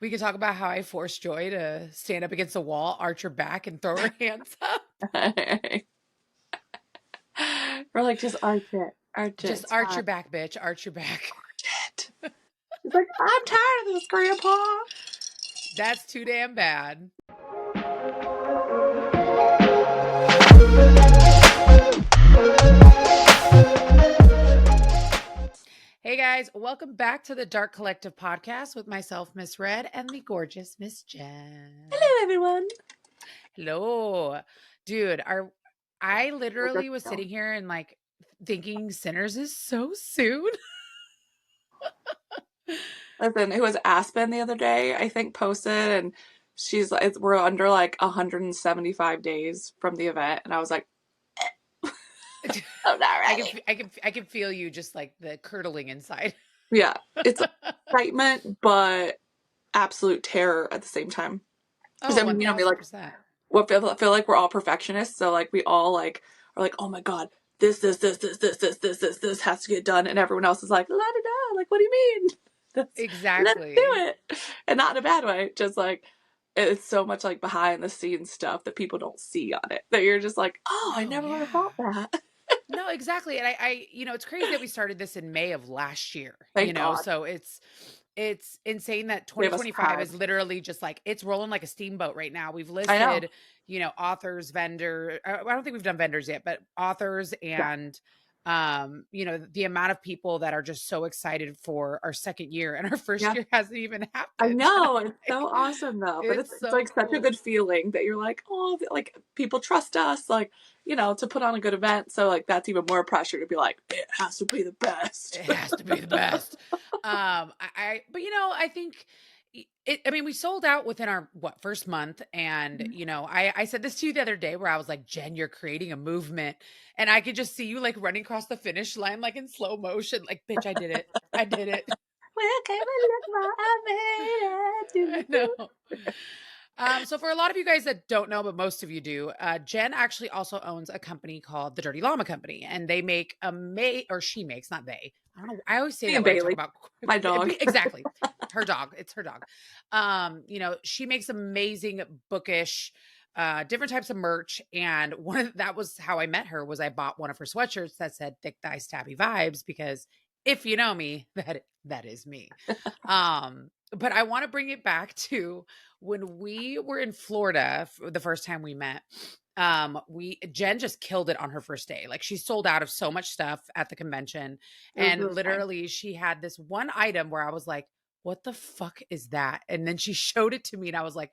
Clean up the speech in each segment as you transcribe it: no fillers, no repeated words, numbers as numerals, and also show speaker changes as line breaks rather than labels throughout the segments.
We could talk about how I forced Joy to stand up against a wall, arch her back, and throw her hands up.
We're like, just arch it. Arch it.
Just arch your back, bitch. Arch your back.
Arch it. She's like, I'm tired of this, Grandpa.
That's too damn bad. Hey guys, welcome back to the Dark Collective podcast with myself, Miss Red, and the gorgeous Miss Jen.
Hello, everyone.
Hello. Dude, I literally was sitting here and like thinking Sinners is so soon.
Listen, it was Aspen the other day, I think, posted, and she's like, we're under like 175 days from the event, and I was like, I'm not ready.
I can feel you just like the curdling inside.
Yeah, it's excitement, but absolute terror at the same time.
Oh,
I mean, you know, we like,
1000%.
I feel like we're all perfectionists, so like we all like are like, oh my god, this has to get done, and everyone else is like, la da da, like, what do you mean?
Exactly.
Let's do it, and not in a bad way, just like it's so much like behind the scenes stuff that people don't see on it that you're just like, oh, I never would have thought that.
No, exactly. And I, it's crazy that we started this in May of last year,
Thank God.
so it's insane that
Give us
2025
time.
is literally just like, it's rolling like a steamboat right now. We've listed, authors, vendor. I don't think we've done vendors yet, but authors and, the amount of people that are just so excited for our second year, and our first year hasn't even happened.
I know. It's so awesome though. But it's
so
like
cool.
such a good feeling that you're like, oh, like people trust us, like, to put on a good event. So like that's even more pressure to be like, it has to be the best.
It has to be the best. But I think we sold out within our first month. And, I said this to you the other day where I was like, Jen, you're creating a movement. And I could just see you like running across the finish line, like in slow motion, like, bitch, I did it. I did it.
I made it.
No. So for a lot of you guys that don't know, but most of you do, Jen actually also owns a company called the Dirty Llama Company, and they make she makes, not they. I don't know. I always say that when I talk about
my dog.
Exactly. Her dog. It's her dog. She makes amazing bookish, different types of merch. And that was how I met her. Was I bought one of her sweatshirts that said "Thick Thigh Stabby Vibes," because if you know me, that is me. But I want to bring it back to when we were in Florida the first time we met. Jen just killed it on her first day. Like, she sold out of so much stuff at the convention, and literally she had this one item where I was like, what the fuck is that? And then she showed it to me and I was like,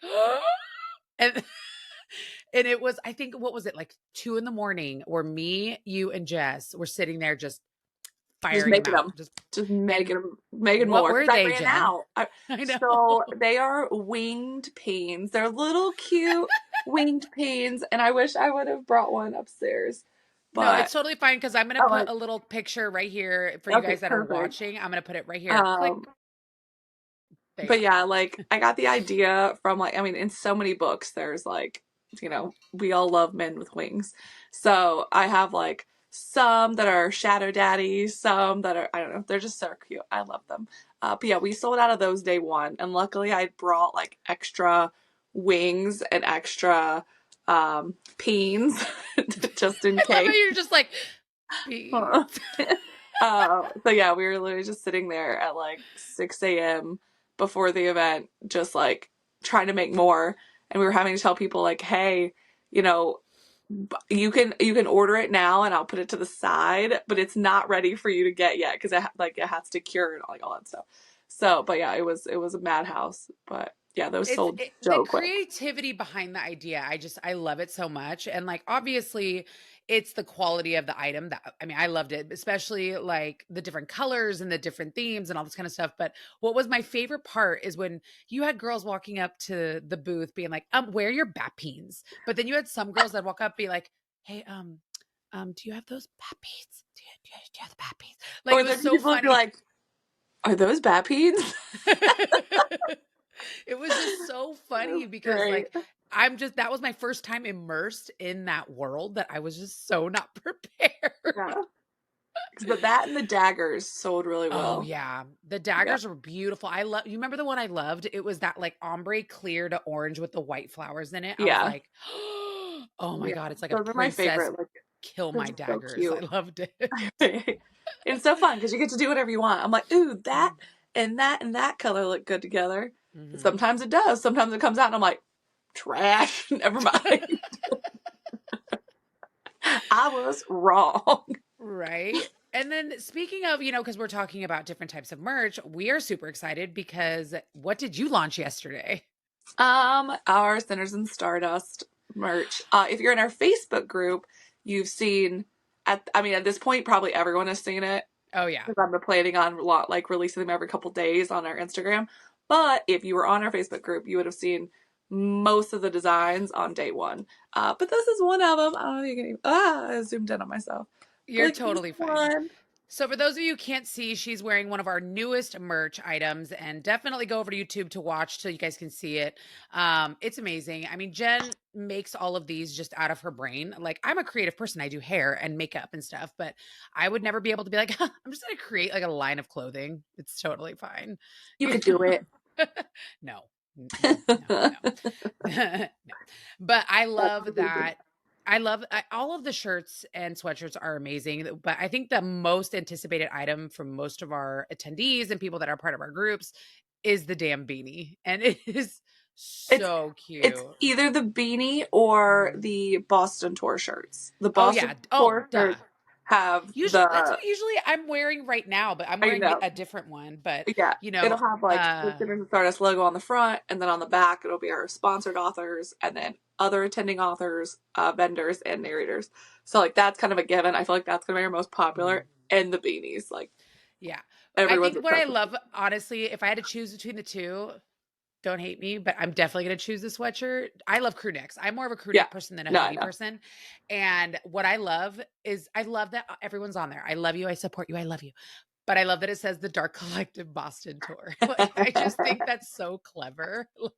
and it was, I think, what was it, like 2 a.m, where me, you, and Jess were sitting there just firing them out.
Just making more.
What were they, Jen?
Out.
I know.
So they are winged pains. They're little cute winged pains, and I wish I would have brought one upstairs. But
no, it's totally fine, because I'm going to put a little picture right here for you guys that are watching. I'm going to put it right here. Click.
But yeah, like, I got the idea from, like, I mean, in so many books, there's like, we all love men with wings. So I have like some that are shadow daddies, some that are, I don't know, they're just so cute. I love them. But yeah, we sold out of those day one, and luckily I brought like extra wings and extra peens just in case.
I love how you're just like,
so yeah, we were literally just sitting there at like 6 a.m. before the event, just like trying to make more. And we were having to tell people like, hey, you can order it now and I'll put it to the side, but it's not ready for you to get yet, because it has to cure and like all that stuff. So, but yeah, it was a madhouse. But yeah, those sold so quick.
The creativity behind the idea, I love it so much. And like, obviously it's the quality of the item that, I loved it, especially like the different colors and the different themes and all this kind of stuff. But what was my favorite part is when you had girls walking up to the booth being like, where are your bat peens? But then you had some girls that walk up be like, hey, do you have those bat peens? Do you have the bat peens? Like,
or
it was so funny.
Like, are those bat peens?
It was just so funny because like, that was my first time immersed in that world that I was just so not prepared.
Yeah. But that and the daggers sold really
Oh
well.
yeah. The
Yeah.
daggers were beautiful. You remember the one I loved? It was that like ombre clear to orange with the white flowers in it. I was
Yeah.
like, oh my
Yeah.
God, it's like a
Those are my
princess.
favorite. Like,
Kill
they're
my
just so
daggers. I
cute.
loved it.
It's so fun because you get to do whatever you want. I'm like, ooh, that
Mhm.
and that color look good together.
Mhm.
Sometimes it does. Sometimes it comes out and I'm like, trash. Never mind. I was wrong.
Right. And then speaking of, because we're talking about different types of merch, we are super excited because what did you launch yesterday?
Our Sinners and Stardust merch. If you're in our Facebook group, you've seen at this point probably everyone has seen it
Oh yeah.
because I'm planning on like releasing them every couple days on our Instagram. But if you were on our Facebook group, you would have seen most of the designs on day one. But this is one of them. I don't know if you can even, I zoomed in on myself. But
You're
like this
totally fine.
one.
So for those of you who can't see, she's wearing one of our newest merch items, and definitely go over to YouTube to watch so you guys can see it. It's amazing. I mean, Jenn makes all of these just out of her brain. Like, I'm a creative person. I do hair and makeup and stuff, but I would never be able to be like, I'm just going to create like a line of clothing. It's totally fine.
You could do it.
No, no.
That's
No. But I love
amazing.
that. All of the shirts and sweatshirts are amazing. But I think the most anticipated item from most of our attendees and people that are part of our groups is the damn beanie. And it is
It's
so cute.
it's either the beanie or
Mhm.
the Boston tour shirts. The
Oh,
Boston
yeah. Oh,
tour
duh.
shirts have
Usually, that's
the
what usually I'm wearing right now, but I'm
I
wearing
know.
a different one. But,
Yeah,
you
it'll
know,
have like the Sinners and Stardust logo on the front, and then on the back it'll be our sponsored authors, and then other attending authors, vendors, and narrators. So like that's kind of a given. I feel like that's gonna be our most
mhm.
popular, and the beanies. Like
Yeah. I
everyone's
think what I
obsessed with
love, honestly, if I had to choose between the two, don't hate me, but I'm definitely going to choose the sweatshirt. I love crew necks. I'm more of a crew
yeah.
neck person than a
No, I
hoodie
know.
person. And what I love is I love that everyone's on there. I love you. I support you. I love you. But I love that it says the Dark Collective Boston tour. Like, I just think that's so clever. Like,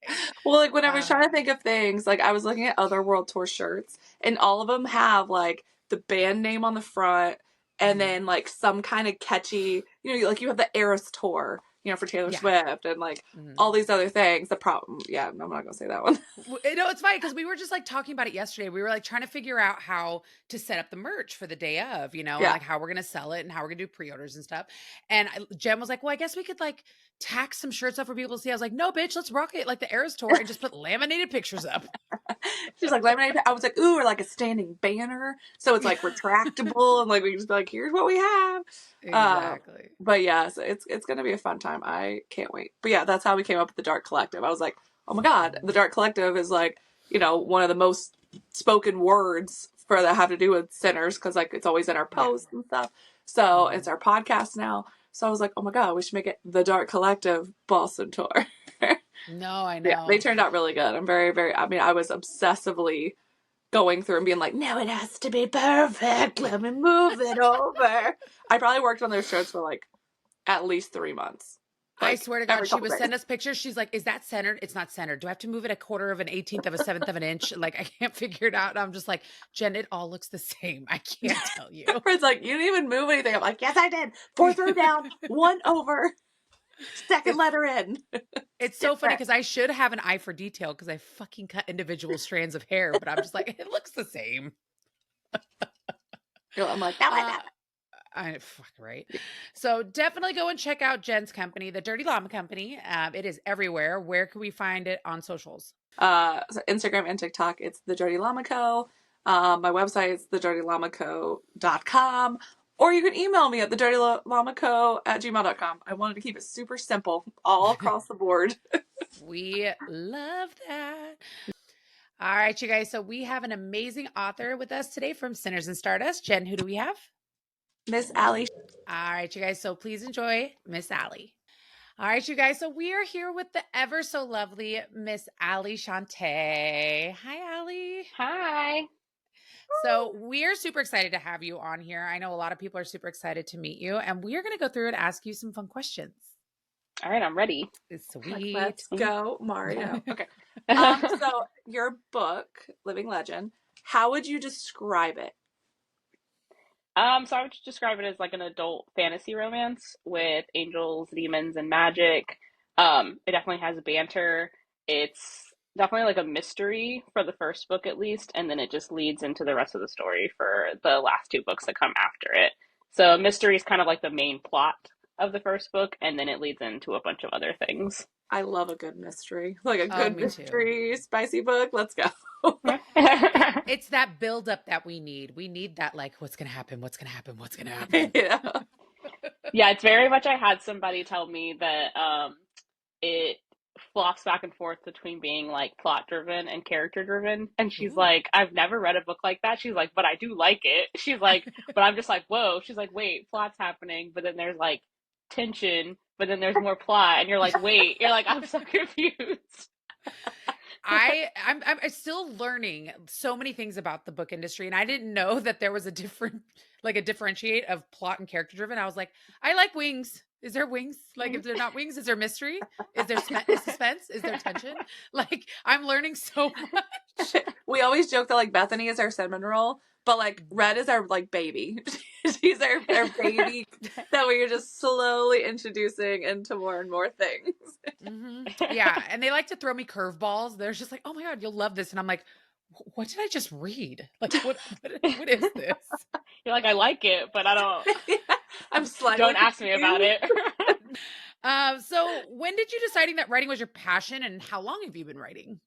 Well, like when I was
uh,
trying to think of things, like I was looking at other World Tour shirts, and all of them have like the band name on the front, and
mhm.
then like some kind of catchy, like you have the Eras Tour, for Taylor
Yeah.
Swift, and like
Mhm.
all these other things. The problem, yeah, I'm not gonna say that one.
It's funny because we were just like talking about it yesterday. We were like trying to figure out how to set up the merch for the day of, and
Yeah,
like how we're gonna sell it and how we're gonna do pre-orders and stuff. And Jen was like, "Well, I guess we could like tack some shirts up for people to see." I was like, "No, bitch, let's rock it like the Eras tour and just put laminated pictures up."
she's like laminated. I was like, ooh, or like a standing banner, so it's like retractable, and like we can just be like, here's what we have. Uh,
Exactly.
but yeah, so it's gonna be a fun time. I can't wait. But yeah, that's how we came up with the Dark Collective. I was like, oh my god,
Mhm.
the Dark Collective is like one of the most spoken words for that have to do with sinners because like it's always in our
Yeah.
posts and stuff. So it's
Mhm.
our podcast now. So I was like, oh my god, we should make it the Dark Collective Boston tour.
No, I
Yeah, they
know.
turned out really good. I'm very, very. I mean, I was obsessively going through and being like, no, it has to be perfect. Let me move it over. I probably worked on those shirts for like at least 3 months,
I
like
swear to God,
every
she
couple
would
days.
send us pictures. She's like, "Is that centered? It's not centered. Do I have to move it a quarter of an 18th of a seventh of an inch? Like, I can't figure it out." And I'm just like, Jen, it all looks the same. I can't tell you.
It's like, you didn't even move anything. I'm like, yes, I did. Fourth row down, one over, second
it's
letter in. It's
it's so funny
different.
because I should have an eye for detail because I fucking cut individual strands of hair, but I'm just like, it looks the same.
I'm like, that one,
Uh,
that
I fuck right. So definitely go and check out Jen's company, the Dirty Llama Company. It is everywhere. Where can we find it on socials?
one. So Instagram and TikTok, it's the Dirty Llama Co. My website is thedirtyllamaco.com. Or you can email me at thedirtyllamaco@gmail.com. I wanted to keep it super simple all across the board.
We love that. All right, you guys. So we have an amazing author with us today from Sinners and Stardust. Jen, who do we have?
Miss Allie.
All right, you guys. So please enjoy Miss Allie. All right, you guys. So we are here with the ever so lovely Miss Allie Shante. Hi, Allie.
Hi.
So we're super excited to have you on here. I know a lot of people are super excited to meet you, and we are going to go through and ask you some fun questions.
All right, I'm ready.
Like,
Sweet.
let's go, Mario. Okay. So your book, Living Legend, how would you describe it?
So I would describe it as like an adult fantasy romance with angels, demons, and magic. It definitely has banter. It's definitely like a mystery for the first book at least, and then it just leads into the rest of the story for the last two books that come after it. So mystery is kind of like the main plot of the first book, and then it leads into a bunch of other things.
I love a good mystery. Like a
Oh,
good
me too.
mystery, spicy book. Let's go.
It's that buildup that we need. We need that, like, what's going to happen? What's going to happen? What's going to happen?
Yeah.
Yeah, it's very much. I had somebody tell me that it flops back and forth between being like plot driven and character driven. And she's
Ooh.
like, I've never read a book like that. She's like, but I do like it. She's like, but I'm just like, whoa. She's like, wait, plot's happening, but then there's like tension, but then there's more plot, and you're like, wait, you're like, I'm so confused.
I'm still learning so many things about the book industry, and I didn't know that there was a differentiate of plot and character driven. I was like, I like wings. Is there wings? Like, if they're not wings, is there mystery? Is there suspense? Is there tension? Like, I'm learning so much.
We always joke that like Bethany is our cinnamon roll, but like Red is our like baby. She's our baby that we are just slowly introducing into more and more things.
Yeah, and they like to throw me curveballs. They're just like, "Oh my god, you'll love this," and I'm like, "What did I just read? Like, what is this?"
You're like, I like it, but I don't.
Yeah, I'm slightly
Don't ask me about it.
So when did you deciding that writing was your passion, and how long have you been writing?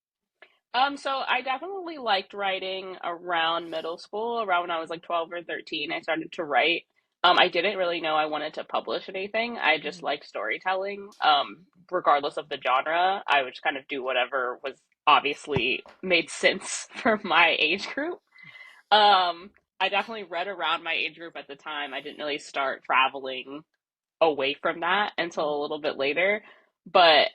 So I definitely liked writing around middle school, around when I was like 12 or 13. I started to write. I didn't really know I wanted to publish anything. I just
Mhm.
liked storytelling. Regardless of the genre, I would just kind of do whatever was obviously made sense for my age group. I definitely read around my age group at the time. I didn't really start traveling away from that until a little bit later. But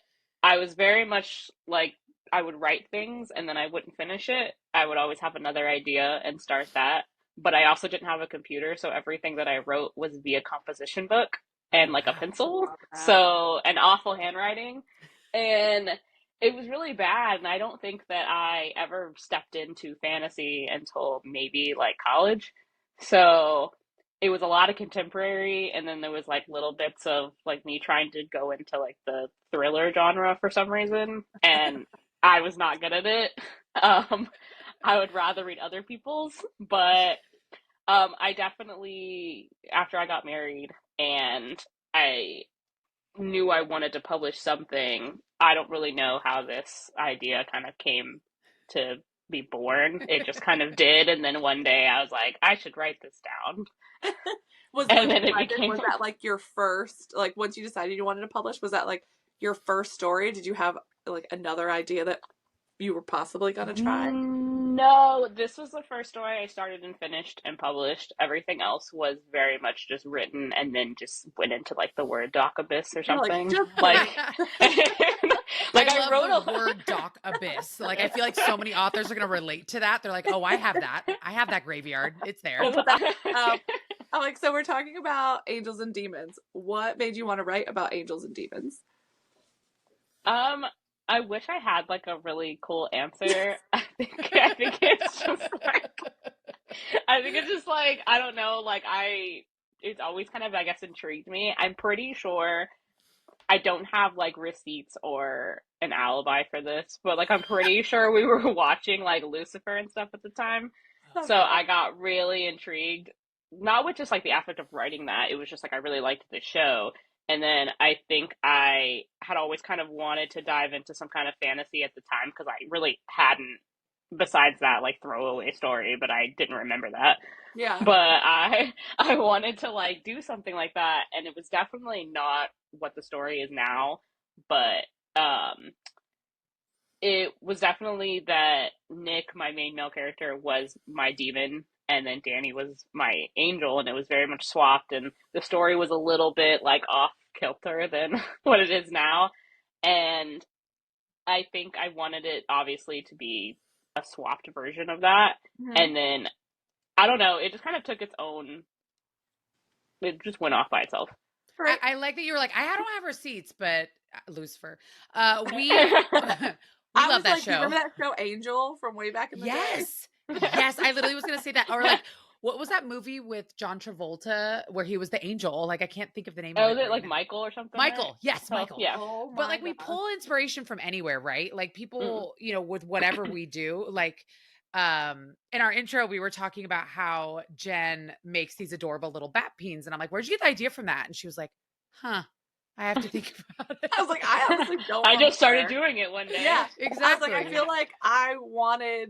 I was very much like, I would write things and then I wouldn't finish it. I would always have another idea and start that. But I also didn't have a computer, so everything that I wrote was via composition book and
Oh
like a
wow.
pencil. So, an awful handwriting. And it was really bad. And I don't think that I ever stepped into fantasy until maybe like college. So, it was a lot of contemporary, and then there was like little bits of like me trying to go into like the thriller genre for some reason, and I was not good at it. um I would rather read other people's, but I definitely, after I got married and I knew I wanted to publish something, I don't really know how this idea kind of came to be born. It just kind of did, and then one day I was like, I should write this down.
Was
And
Living
then it
Legend,
became
was that like your first, like once you decided you wanted to publish, was that like your first story? Did you have like another idea that you were possibly gonna try?
No, this was the first story I started and finished and published. Everything else was very much just written and then just went into like the Word doc abyss or
You're like,
something.
just
Like, like
I
I
love
wrote
the
a
word doc abyss. Like, I feel like so many authors are going to relate to that. They're like, "Oh, I have that. I have that graveyard. It's there."
we'll put that. I'm like, so we're talking about angels and demons. What made you want to write about angels and demons?
Um, I wish I had like a really cool answer. I think it's just like I think it's just like I don't know, like I it's always kind of I guess intrigued me. I'm pretty sure I don't have like receipts or an alibi for this, but like I'm pretty sure we were watching like Lucifer and stuff at the time. So
Okay.
I got really intrigued, not with just like the aspect of writing that, it was just like I really liked the show. And then I think I had always kind of wanted to dive into some kind of fantasy at the time because I really hadn't, besides that like throwaway story, but I didn't remember that.
Yeah.
But I wanted to like do something like that, and it was definitely not what the story is now, but it was definitely that Nick, my main male character, was my demon, and then Danny was my angel, and it was very much swapped, and the story was a little bit like off kilter than what it is now, and I think I wanted it obviously to be a swapped version of that,
Mhm.
and then I don't know, it just kind of took its own, it just went off by itself.
Right.
I like that you were like, I don't have receipts, but Lucifer. We we
I
love
was
that
like, you
show.
remember that show Angel from way back in the day?
Yes. Yes, I literally was gonna say that. Or like What was that movie with John Travolta where he was the angel? Like, I can't think of the name of
Oh,
it
is it
right
like
now.
Michael or something?
Michael.
Right?
Yes,
Oh,
Michael.
yeah.
Oh
But
my
like we
God.
pull inspiration from anywhere, right? Like
Mm.
people, with whatever we do, like in our intro we were talking about how Jenn makes these adorable little bat peens, and I'm like, where'd you get the idea from that? And she was like, huh, I have to think about it.
I was like, I honestly don't
I just started
remember.
doing it one day.
Yeah,
Exactly.
I was like, I feel like I wanted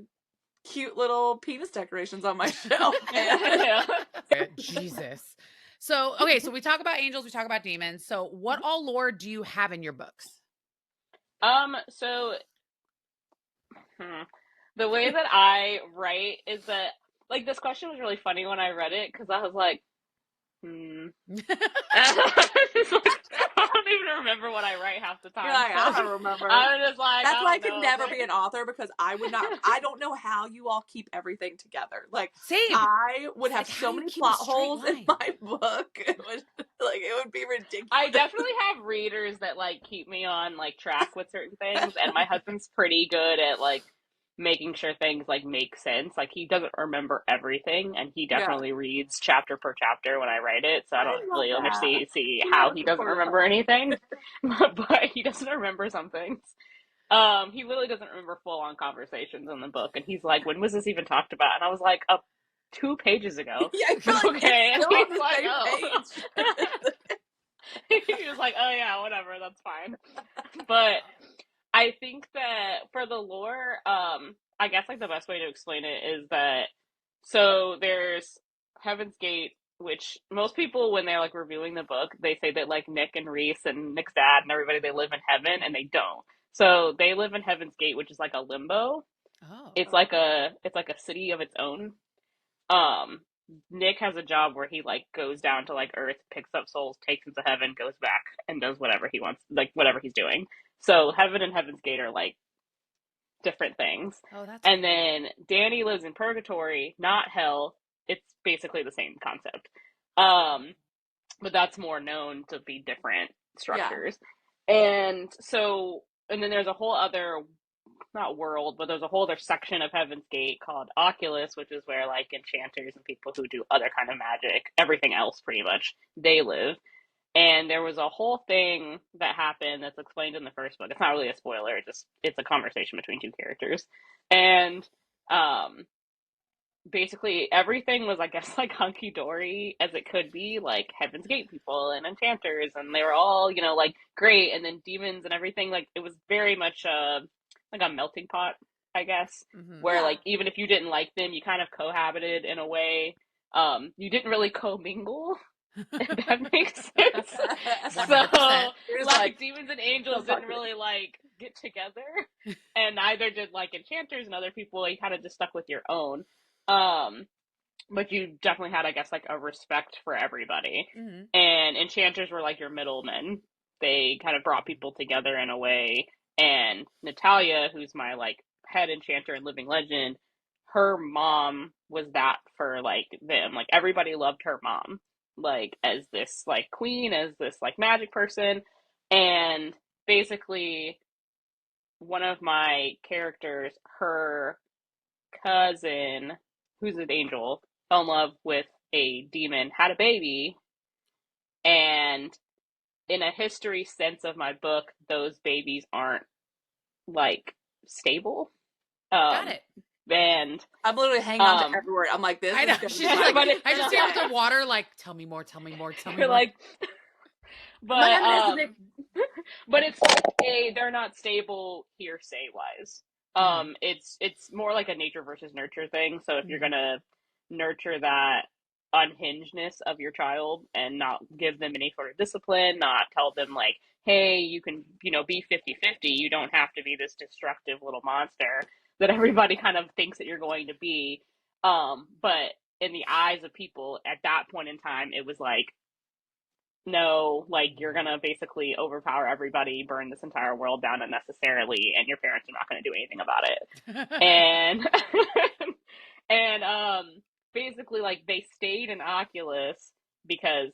cute little penis decorations on my shelf.
Yeah.
Jesus. So, okay, so we talk about angels, we talk about demons. So, what all lore do you have in your books?
So the way that I write is that, like, this question was really funny when I read it because I was like, It's like, I don't even remember what I write half the time.
You're like, I don't remember.
I'm just like,
that's why I could
know.
never be an author, because I would not. I don't know how you all keep everything together. Like,
Same.
I would have
Like,
so
how do
many
you keep a
plot
straight
holes in
line?
my book. It would be ridiculous.
I definitely have readers that like keep me on like track with certain things, and my husband's pretty good at like making sure things like make sense. Like, he doesn't remember everything, and he definitely reads chapter per chapter when I write it, so I don't
love
really
that.
see
You
how
have a
he doesn't
supportive
remember
husband.
anything. But he doesn't remember some things. He literally doesn't remember full on conversations in the book, and he's like, "When was this even talked about?" And I was like, "Up 2 pages ago."
Yeah, you're like,
Okay,
it's
and
still on
he's
the
like,
same
"Oh."
page.
He was like, "Oh yeah, whatever, that's fine." But I think that for the lore, I guess like the best way to explain it is that, so there's Heaven's Gate, which most people, when they're like reviewing the book, they say that like Nick and Reese and Nick's dad and everybody, they live in heaven, and they don't. So they live in Heaven's Gate, which is like a limbo.
Oh.
It's like a city of its own. Um, Nick has a job where he like goes down to like Earth, picks up souls, takes them to heaven, goes back, and does whatever he wants, like whatever he's doing. So heaven and Heaven's Gate are like different things.
Oh, that's
And
cool.
then Danny lives in purgatory, not hell. It's basically the same concept. But that's more known to be different structures. And so, and then there's a whole other, not world, but there's a whole other section of Heaven's Gate called Oculus, which is where like enchanters and people who do other kind of magic, everything else pretty much, they live. And there was a whole thing that happened that's explained in the first book. It's not really a spoiler, it's a conversation between two characters. And um basically everything was, I guess, like hunky dory as it could be, like Heaven's Gate people and enchanters, and they were all, like great, and then demons and everything, like it was very much like a melting pot, I guess, where like even if you didn't like them, you kind of cohabited in a way. You didn't really commingle, if that makes sense.
100%.
So, like,
like,
demons and angels didn't really like get together, and neither did like enchanters and other people. You kind of just stuck with your own. But you definitely had, I guess, like a respect for everybody.
Mm-hmm.
And enchanters were like your middlemen. They kind of brought people together in a way. And Natalia, who's my like head enchanter and living legend, her mom was that for like them. Like, everybody loved her mom, like as this like queen, as this like magic person. And basically, one of my characters, her cousin, who's an angel, fell in love with a demon, had a baby, and in a history sense of my book, those babies aren't like stable.
Got it.
And
I'm literally hanging on to every word. I'm like, this
I know.
is gonna
She's
be
like,
but
I just see her with the water, like, tell me more, tell me more, tell me
you're
more.
like, but
Man,
but it's like they're not stable hearsay wise. It's more like a nature versus nurture thing. So if you're gonna nurture that unhingedness of your child and not give them any sort of discipline, not tell them like, hey, you can, be 50-50, you don't have to be this destructive little monster that everybody kind of thinks that you're going to be. But in the eyes of people at that point in time, it was like, no, like, you're gonna basically overpower everybody, burn this entire world down unnecessarily, and your parents are not gonna do anything about it. And and basically, like, they stayed in Oculus because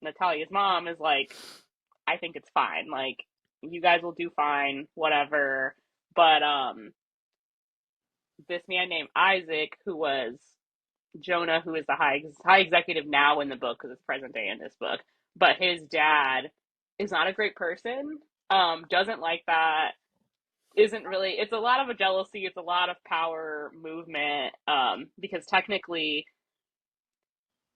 Natalia's mom is like, I think it's fine, like, you guys will do fine, whatever. But this man named Isaac, who was Jonah, who is the high executive now in the book because it's present day in this book, but his dad is not a great person. Doesn't like that. Isn't really. It's a lot of a jealousy. It's a lot of power movement. Because technically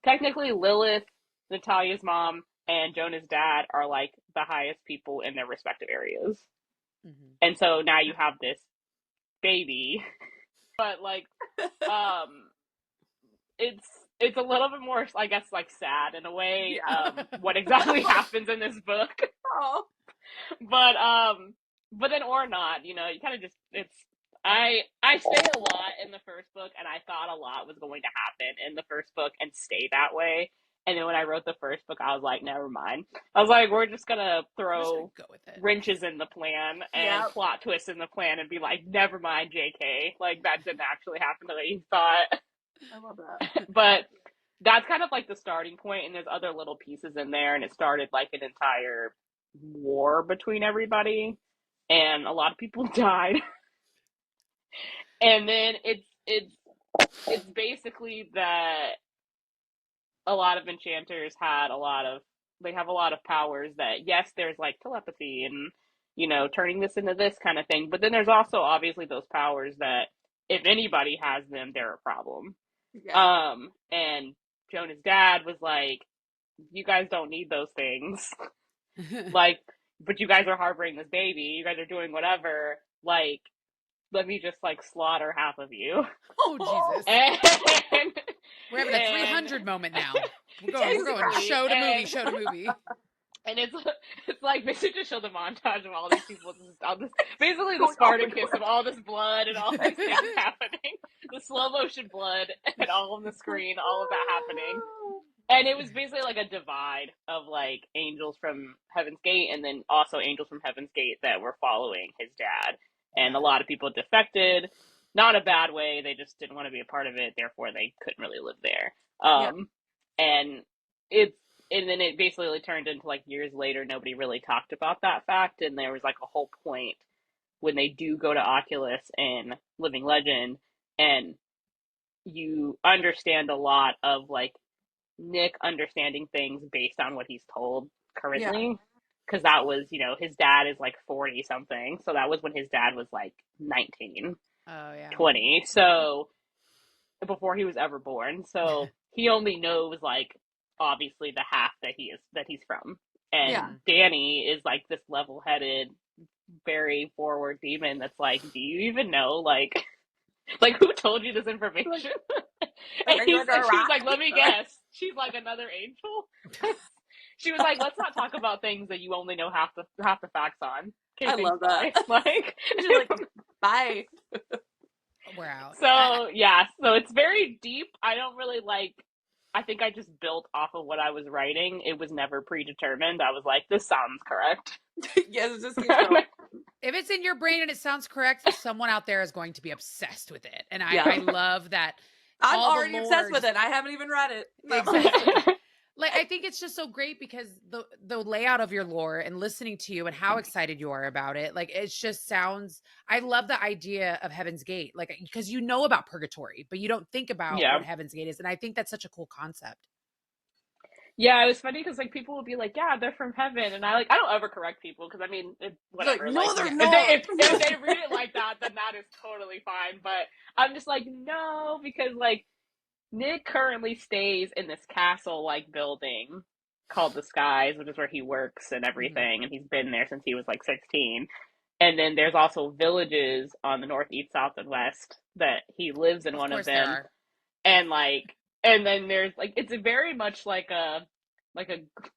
Lilith, Natalia's mom, and Jonah's dad are like the highest people in their respective areas.
Mm-hmm.
And so now you have this baby, but like, it's a little bit more, I guess, like sad in a way. What exactly happens in this book?
Oh.
But then or not, you kind of just I stay a lot in the first book, and I thought a lot was going to happen in the first book and stay that way. And then when I wrote the first book, I was like, never mind. I was like, we're just gonna throw
go with it.
wrenches in the plan and plot twists in the plan and be like, never mind, JK. Like, that didn't actually happen the way you thought.
I love that.
But that's kind of like the starting point, and there's other little pieces in there, and it started like an entire war between everybody, and a lot of people died. And then it's basically that a lot of enchanters have a lot of powers that, yes, there's like telepathy and, turning this into this kind of thing. But then there's also obviously those powers that if anybody has them, they're a problem.
Yeah.
And Jonah's dad was like, you guys don't need those things. Like, but you guys are harboring this baby. You guys are doing whatever. Like, let me just like slaughter half of you.
Oh, Jesus.
And
we're having a 300 moment now. We're going show to movie. And
it's like basically just show the montage of all these people, basically the Spartacus of all this blood and all these things happening, the slow motion blood and all on the screen, all of that happening. And it was basically like a divide of like angels from Heaven's Gate and then also angels from Heaven's Gate that were following his dad. And a lot of people defected, not a bad way. They just didn't want to be a part of it. Therefore, they couldn't really live there. And then it basically turned into like years later, nobody really talked about that fact. And there was like a whole point when they do go to Oculus in Living Legend, and you understand a lot of like Nick understanding things based on what he's told currently. Because that was, his dad is like 40 something. So that was when his dad was like 19, 20. So before he was ever born. So he only knows like obviously the half that he's from. And Danny is like this level-headed, very forward demon that's like, do you even know like who told you this information? And she was like, let me guess. She's like, another angel? She was like, let's not talk about things that you only know half the facts on. Okay,
I love that.
Like,
she's like, bye.
We're out.
So so it's very deep. I don't really I think I just built off of what I was writing. It was never predetermined. I was like, this sounds correct.
Yes, just keep going.
If it's in your brain and it sounds correct, someone out there is going to be obsessed with it. And I love that.
I'm already obsessed with it. I haven't even read it.
Exactly. Like, I think it's just so great because the layout of your lore and listening to you and how excited you are about it, like, it just sounds, I love the idea of Heaven's Gate, like, because you know about purgatory, but you don't think about what Heaven's Gate is. And I think that's such a cool concept.
Yeah, it was funny because like people would be like, yeah, they're from heaven. And I don't ever correct people because I mean, whatever.
Like, no, they're
not.
not.
If they read it like that, then that is totally fine. But I'm just like, no, because like, Nick currently stays in this castle-like building called the Skies, which is where he works and everything, and he's been there since he was like 16. And then there's also villages on the north, east, south, and west that he lives in one of them. And then there's like, it's very much like a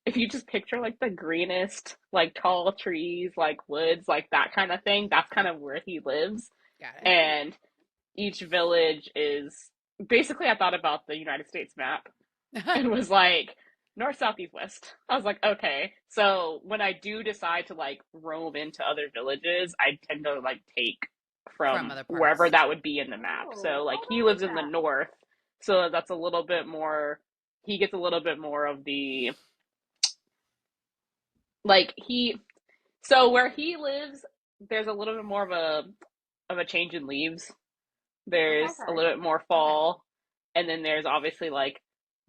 if you just picture like the greenest, like tall trees, like woods, like that kind of thing, that's kind of where he lives.
Got it.
And each village is basically, I thought about the United States map and was like, north, south, east, west. I was like, okay. So when I do decide to like roam into other villages, I tend to like take from wherever that would be in the map. So like he lives in the north, so that's a little bit more, he gets a little bit more of the, like so where he lives, there's a little bit more of a change in leaves. There's a little bit more fall. And then there's obviously like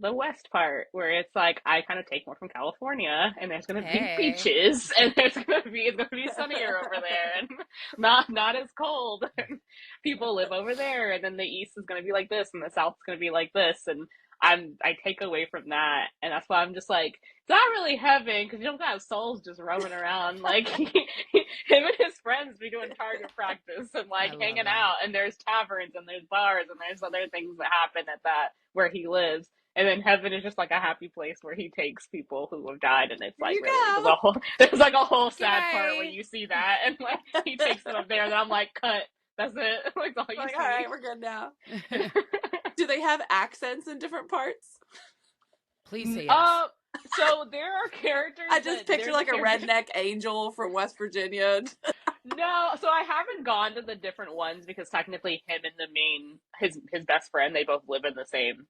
the west part where it's like I kind of take more from California, and there's gonna be beaches, and it's gonna be sunnier over there, and not as cold. And people live over there, and then the east is gonna be like this, and the south is gonna be like this, and I take away from that, and that's why I'm just like, it's not really heaven because you don't have souls just roaming around. Like him and his friends be doing target practice and like hanging out, and there's taverns and there's bars and there's other things that happen at that where he lives. And then heaven is just like a happy place where he takes people who have died, and it's like really there's like a whole sad part where you see that, and like he takes them up there, and I'm like, cut. That's it. Like all you see.
All right, we're good now. Do they have accents in different parts?
Please say yes.
So there are characters.
I just picture like a redneck angel from West Virginia.
No, so I haven't gone to the different ones because technically him and his best friend, they both live in the same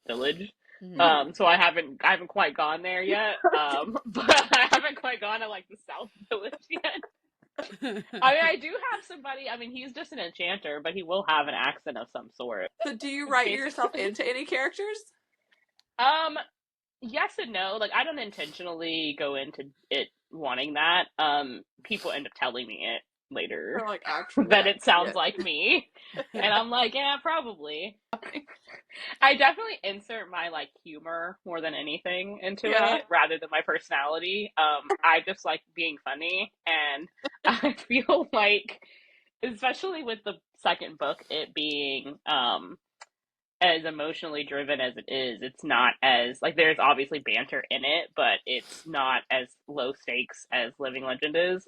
village. Mm-hmm. So I haven't quite gone there yet. But I haven't quite gone to like the South Village yet. I mean, I do have somebody. I mean, he's just an enchanter, but he will have an accent of some sort.
So, do you write yourself into any characters?
Yes and no. Like, I don't intentionally go into it wanting that. People end up telling me it later
like,
that it sounds like me, and I'm like, yeah, probably. I definitely insert my like humor more than anything into it rather than my personality. I just like being funny, and I feel like, especially with the second book, it being as emotionally driven as it is, it's not as like, there's obviously banter in it, but it's not as low stakes as Living Legend is.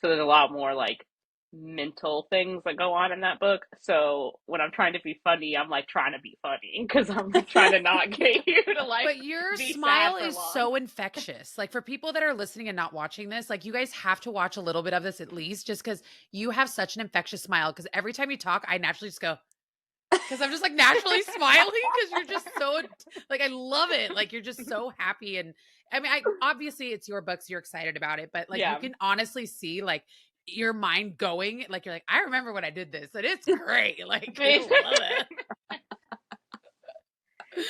So there's a lot more like mental things that go on in that book. So when I'm trying to be funny, I'm like trying to be funny because I'm like, trying to not get you to like.
But your smile is so infectious. Like for people that are listening and not watching this, like you guys have to watch a little bit of this at least, just because you have such an infectious smile. Because every time you talk, I naturally just go. Because I'm just like naturally smiling because you're just so like, I love it. Like you're just so happy. And I mean, obviously it's your books, you're excited about it, but like you can honestly see like your mind going, like you're like, I remember when I did this and it's great. Like I love it.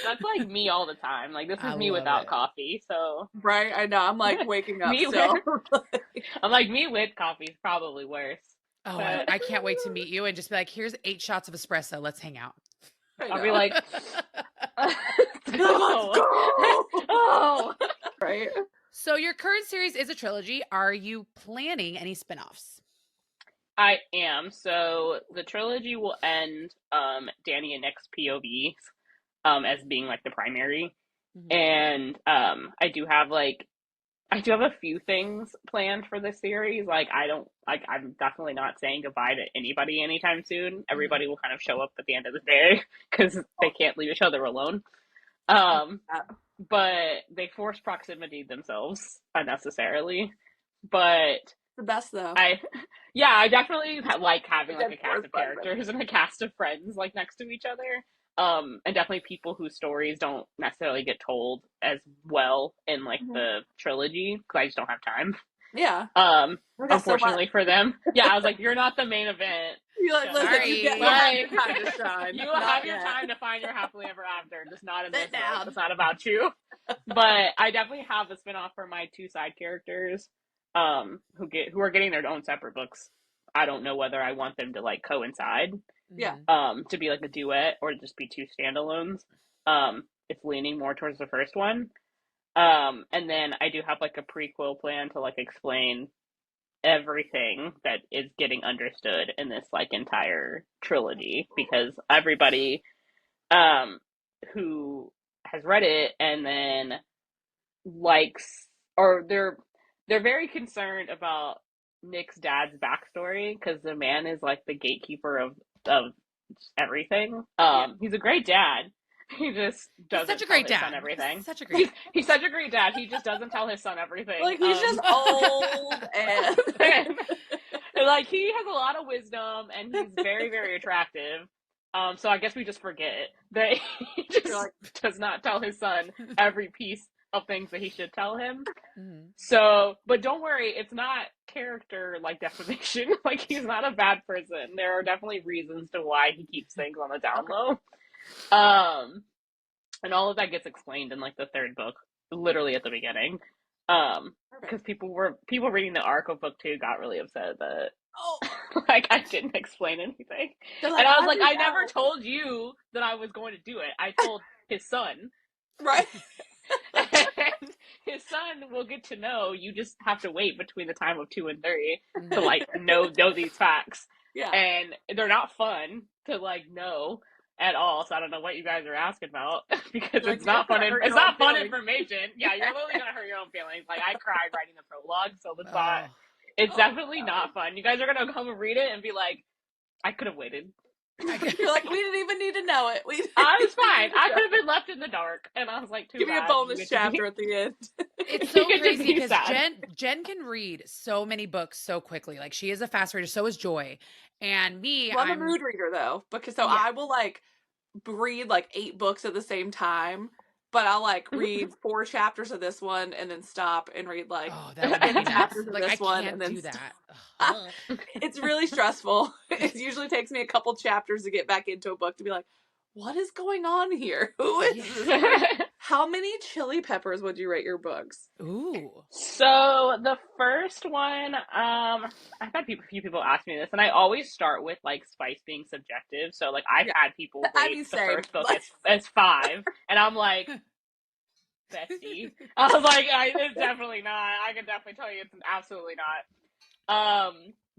That's like me all the time. Like this is me without coffee. So
right, I know. I'm like waking up still.
I'm like, me with coffee is probably worse.
Oh, I can't wait to meet you and just be like, here's 8 shots of espresso. Let's hang out.
I'll be like,
let's go.
Oh.
Right.
So your current series is a trilogy. Are you planning any spinoffs?
I am. So the trilogy will end Danny and Nick's POVs as being like the primary. Mm-hmm. And I do have a few things planned for this series. I'm definitely not saying goodbye to anybody anytime soon. Everybody will kind of show up at the end of the day because they can't leave each other alone. But they force proximity themselves unnecessarily. But
the best though.
I definitely like having like a cast of characters and a cast of friends like next to each other. And definitely people whose stories don't necessarily get told as well in like the trilogy because I just don't have time.
Yeah.
Unfortunately for them. Yeah, I was like, you're not the main event.
You're like, listen, you get time to shine.
You will have your time to find your happily ever after. Just not in this book. It's not about you. But I definitely have a spinoff for my 2 side characters, who are getting their own separate books. I don't know whether I want them to like coincide.
Yeah.
To be like a duet or just be 2 standalones. It's leaning more towards the first one. And then I do have like a prequel plan to like explain everything that is getting understood in this like entire trilogy because everybody who has read it and then likes or they're very concerned about Nick's dad's backstory because the man is like the gatekeeper of everything. He's a great dad. He just doesn't
such a great
tell his
dad.
son everything.
He's
such a great dad. He just doesn't tell his son everything.
Like he's just old and
like he has a lot of wisdom and he's very, very attractive. So I guess we just forget that he just does not tell his son every piece of things that he should tell him. Mm-hmm. So, but don't worry, it's not character like defamation. Like he's not a bad person. There are definitely reasons to why he keeps things on the down low. And all of that gets explained in like the third book, literally at the beginning. Because people reading the arc of book 2 got really upset that like I didn't explain anything. Like, and I was like, I never told you that I was going to do it. I told his son.
Right.
And his son will get to know. You just have to wait between the time of 2 and 3 to like know these facts.
Yeah.
And they're not fun to like know at all. So I don't know what you guys are asking about because it's not fun. It's not fun information. Yeah, you're literally gonna hurt your own feelings. Like I cried writing the prologue, so it's not. It's definitely not fun. You guys are gonna come and read it and be like, I could have waited.
You're like, we didn't even need to know it.
I was fine. I could have been left in the dark, and I was like, too
give
bad.
me a bonus chapter at the end.
It's so crazy because Jenn can read so many books so quickly. Like she is a fast reader, so is Joy, and me.
Well, I'm a mood reader though, because I will like read like 8 books at the same time. But I'll like read 4 chapters of this one and then stop and read like 10 chapters of this one and then
do that.
It's really stressful. It usually takes me a couple chapters to get back into a book to be like, what is going on here? Who is this? How many chili peppers would you rate your books?
Ooh.
So the first one, I've had a few people ask me this, and I always start with like spice being subjective. So like I've had people rate the first book as 5, and I'm like, bestie. I was like, it's definitely not. I can definitely tell you it's absolutely not.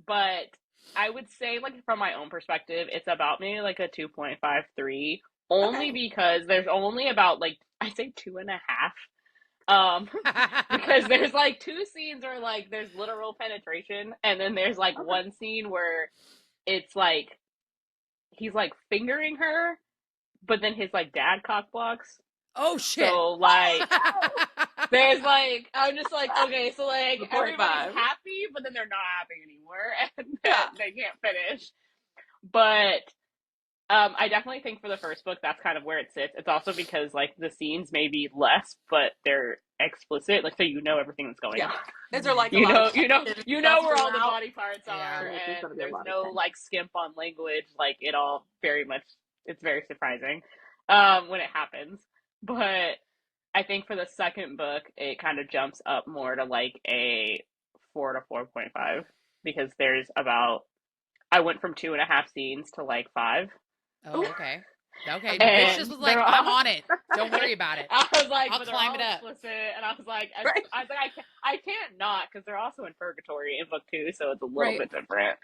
But I would say like from my own perspective, it's about maybe like a 2.53, only because there's only about like I say 2.5. Because there's like 2 scenes where like there's literal penetration, and then there's like one scene where it's like he's like fingering her, but then his like dad cock blocks.
Oh shit.
So like there's like I'm just like, okay, so like everybody's happy, but then they're not happy anymore, and they can't finish. But I definitely think for the first book, that's kind of where it sits. It's also because like the scenes may be less, but they're explicit, like so you know everything that's going on.
Is there like
you know where all the body parts are, and there's no like skimp on language. Like it all it's very surprising when it happens. But I think for the second book, it kind of jumps up more to like a 4 to 4.5 because there's I went from 2.5 scenes to like 5.
Oh, okay. Okay. Vicious was like, I'm on it. Don't worry about it.
I was like,
I'll climb it up.
Explicit, and I was like, I can't not, because they're also in purgatory in book 2, so it's a little bit different.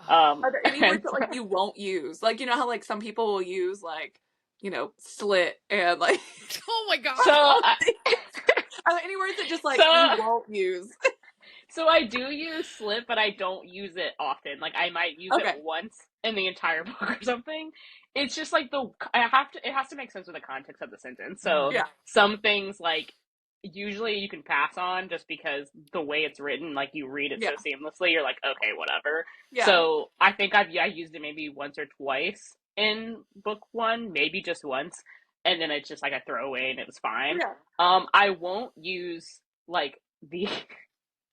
Are there any words that like you won't use? Like, you know how like some people will use like, you know, slit and like.
Oh my god.
So
are there any words that just like you won't use?
So I do use slip, but I don't use it often. Like I might use it once in the entire book or something. It's just like it has to make sense with the context of the sentence. So some things like usually you can pass on just because the way it's written, like you read it so seamlessly, you're like, okay, whatever. Yeah. So I think I used it maybe once or twice in book 1, maybe just once, and then it's just like a throwaway and it was fine. Yeah. I won't use like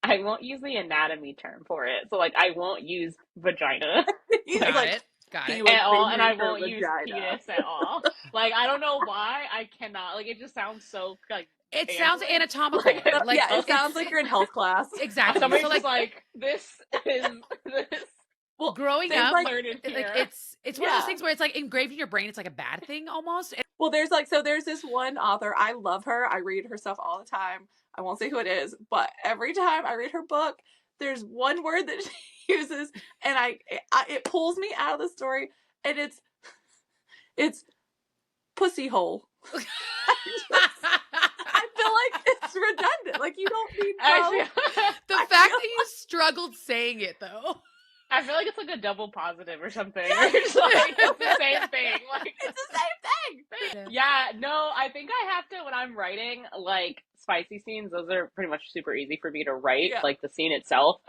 I won't use the anatomy term for it. So, like, I won't use vagina.
Got it.
At all, and I won't use penis at all. Like, I don't know why. I cannot. Like, it just sounds so, like...
It sounds anatomical.
Like, it sounds like you're in health class.
Exactly.
Somebody's so, like, this is... this.
Well, growing up, it's one of those things where it's, like, engraved in your brain. It's, like, a bad thing, almost.
Well, there's this one author. I love her. I read her stuff all the time. I won't say who it is, but every time I read her book, there's one word that she uses, and it pulls me out of the story, and it's pussy hole. I feel like it's redundant. Like you don't need
the fact that you struggled saying it though.
I feel like it's like a double positive or something. It's like it's the same thing. Like
it's the same
thing. Yeah, no, I think I have to when I'm writing like spicy scenes, those are pretty much super easy for me to write, like the scene itself.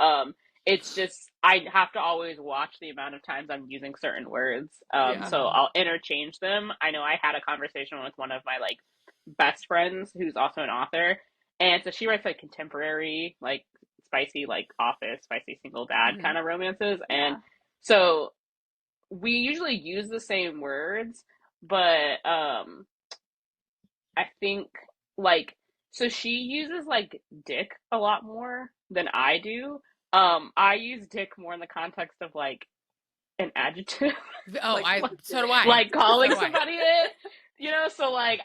It's just I have to always watch the amount of times I'm using certain words. So I'll interchange them. I know I had a conversation with one of my like best friends who's also an author, and so she writes like contemporary, like spicy, like office, spicy single dad kind of romances, and so we usually use the same words, but I think like so she uses like dick a lot more than I do. I use dick more in the context of like an adjective.
Oh, so do I.
Like
So
calling
do I.
somebody it, so like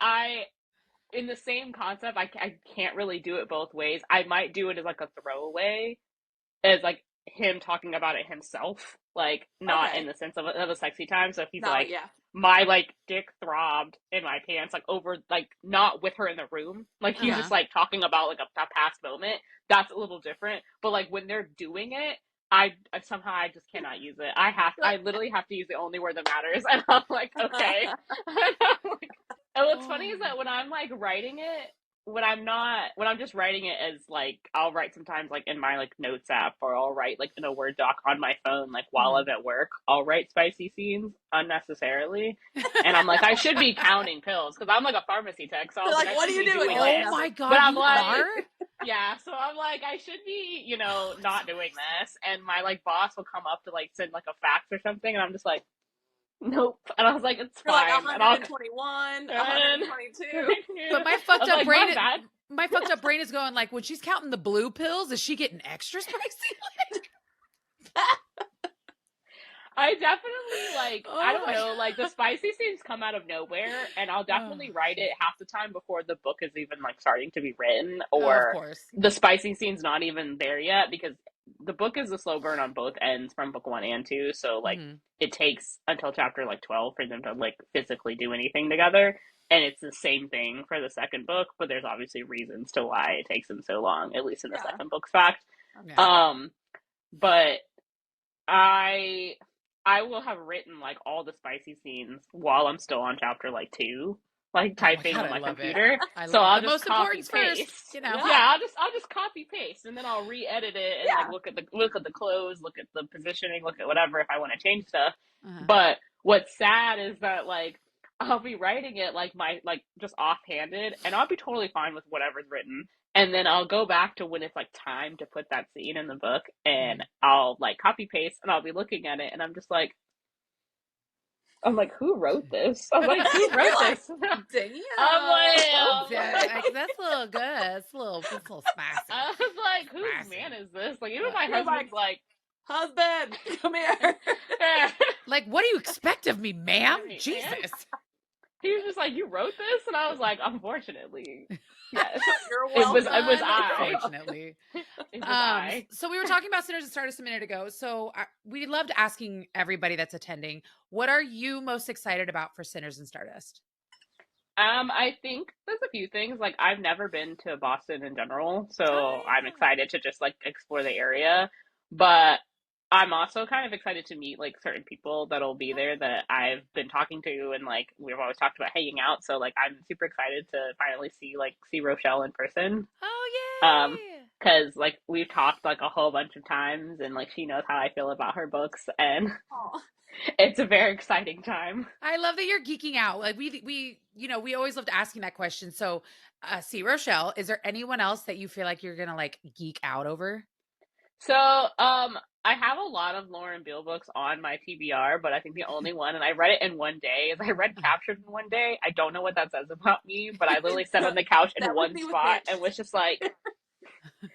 in the same concept, I can't really do it both ways. I might do it as like a throwaway, as like him talking about it himself, like not in the sense of a sexy time. So if he's like, my like dick throbbed in my pants, like over, like not with her in the room, like he's just like talking about like a past moment. That's a little different. But like when they're doing it, I somehow I just cannot use it. I literally have to use the only word that matters, and I'm like, okay. And what's funny is that when I'm like writing it, when I'm just writing it as like, I'll write sometimes like in my like notes app, or I'll write like in a Word doc on my phone, like while I'm at work, I'll write spicy scenes unnecessarily. And I'm like, I should be counting pills because I'm like a pharmacy tech. So I was like,
what are you doing?
Oh my God,
but I'm
you
like,
are?
yeah. So I'm like, I should be, not doing this. And my like boss will come up to like send like a fax or something. And I'm just like, nope. And I was like, it's fine.
Like 121, 122.
But my fucked up brain, my fucked up brain is going like, when she's counting the blue pills, is she getting extra spicy?
I definitely like, I don't know, like the spicy scenes come out of nowhere, and I'll definitely write it half the time before the book is even like starting to be written, or the spicy scene's not even there yet, because the book is a slow burn on both ends from book 1 and 2. So like it takes until chapter like 12 for them to like physically do anything together. And it's the same thing for the second book, but there's obviously reasons to why it takes them so long, at least in the second book's fact. But I will have written like all the spicy scenes while I'm still on chapter like 2, like typing on my computer. So I'll just copy paste. Yeah, I'll just copy paste, and then I'll re-edit it and like look at the clothes, look at the positioning, look at whatever if I want to change stuff. But what's sad is that like I'll be writing it like just offhanded, and I'll be totally fine with whatever's written. And then I'll go back to when it's like time to put that scene in the book, and I'll like copy paste, and I'll be looking at it, and I'm like, who wrote this? I'm like, who wrote this?
Damn.
I'm like,
that's a little good. That's a little spicy.
I was like, whose man is this? Like, even my husband's like,
husband, come here.
Like, what do you expect of me, ma'am? Jesus.
He was just like, you wrote this? And I was like, unfortunately, yes.
You're welcome.
It was I.
Unfortunately.
It was I.
So we were talking about Sinners Stardust a minute ago. So we loved asking everybody that's attending, what are you most excited about for Sinners and Stardust?
I think there's a few things. Like, I've never been to Boston in general, so I'm excited to just like explore the area. But I'm also kind of excited to meet like certain people that'll be there that I've been talking to, and like we've always talked about hanging out. So like I'm super excited to finally see Rochelle in person.
Oh yay!
Because like we've talked like a whole bunch of times, and like she knows how I feel about her books, and it's a very exciting time.
I love that you're geeking out. Like we always loved asking that question. So see Rochelle, is there anyone else that you feel like you're gonna like geek out over?
So, I have a lot of Lauren Beale books on my TBR, but I think the only one, and I read it in one day, is I read Captured in one day. I don't know what that says about me, but I literally sat on the couch in one spot and was just like,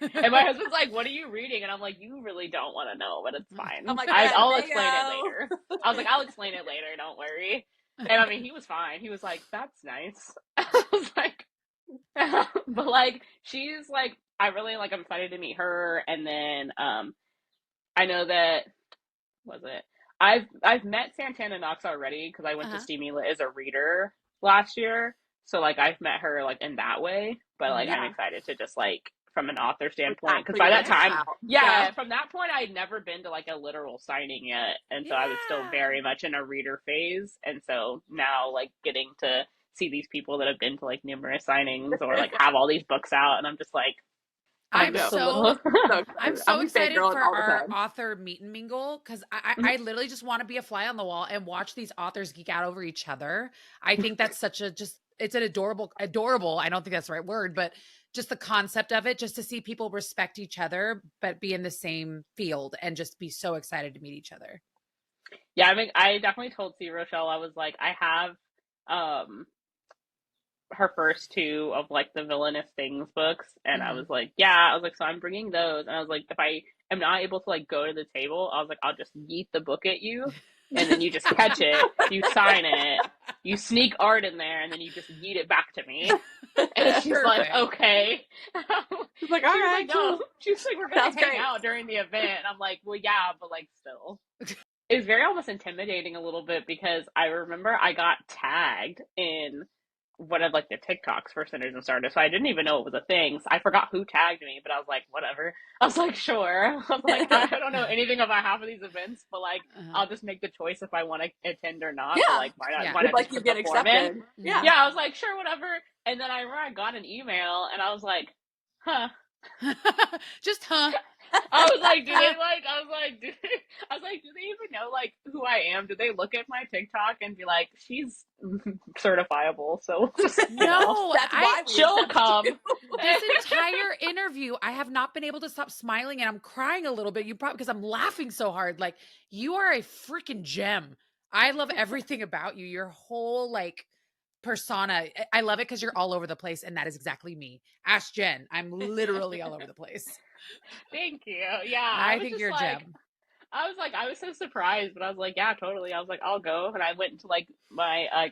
and my husband's like, what are you reading? And I'm like, you really don't want to know, but it's fine.
I'm like,
I'll explain it later. I was like, I'll explain it later, don't worry. And I mean, he was fine. He was like, that's nice. I was like, but like, she's like, I'm excited to meet her. And then, I know that, I've met Santana Knox already because I went to Steamy Lit as a reader last year. So like, I've met her like in that way, but like, I'm excited to just like, from an author standpoint, because by that time, from that point, I'd never been to like a literal signing yet. And so I was still very much in a reader phase. And so now like getting to see these people that have been to like numerous signings or like have all these books out, and I'm just like,
I'm so excited for our author meet and mingle, because I literally just want to be a fly on the wall and watch these authors geek out over each other. I think that's such a it's an adorable. I don't think that's the right word, but just the concept of it, just to see people respect each other, but be in the same field and just be so excited to meet each other.
Yeah, I mean, I definitely told C. Rochelle, I was like, I have her first two of like the Villainous Things books, and I
Mhm.
was like, yeah, I was like, so I'm bringing those, and I was like, if I am not able to like go to the table, I was like, I'll just yeet the book at you, and then you just catch it, you sign it, you sneak art in there, and then you just yeet it back to me. And she's like,
Perfect.
okay.
She's like, all
She was
right,
like, no.
cool.
She was like, we're gonna
Sounds
hang
great.
out during the event. And I'm like, well, yeah, but like, still. It was very almost intimidating a little bit because I remember I got tagged in one of like the TikToks for Sinners and Stardust. So I didn't even know it was a thing. So I forgot who tagged me, but I was like, whatever. I was like, sure. I was like, I don't know anything about half of these events, but like, I'll just make the choice if I want to attend or not. But
Yeah.
like,
Yeah.
why
If
not
like
just
you
put the
get
form in?
accepted. Yeah.
Yeah, I was like, sure, whatever. And then I remember I got an email and I was like, huh.
Just huh?
I was like, do they like? I was like, do they even know like who I am? Do they look at my TikTok and be like, she's certifiable, so just
No,
That's why we
she'll
accept
come.
you.
This entire interview, I have not been able to stop smiling, and I'm crying a little bit. You probably because I'm laughing so hard. Like, you are a freaking gem. I love everything about you. Your whole like persona. I love it because you're all over the place, and that is exactly me. Ask Jen. I'm literally all over the place.
Thank you. Yeah,
I think you're a gem.
I was so surprised, but I was like, yeah, totally. I was like, I'll go. And I went into like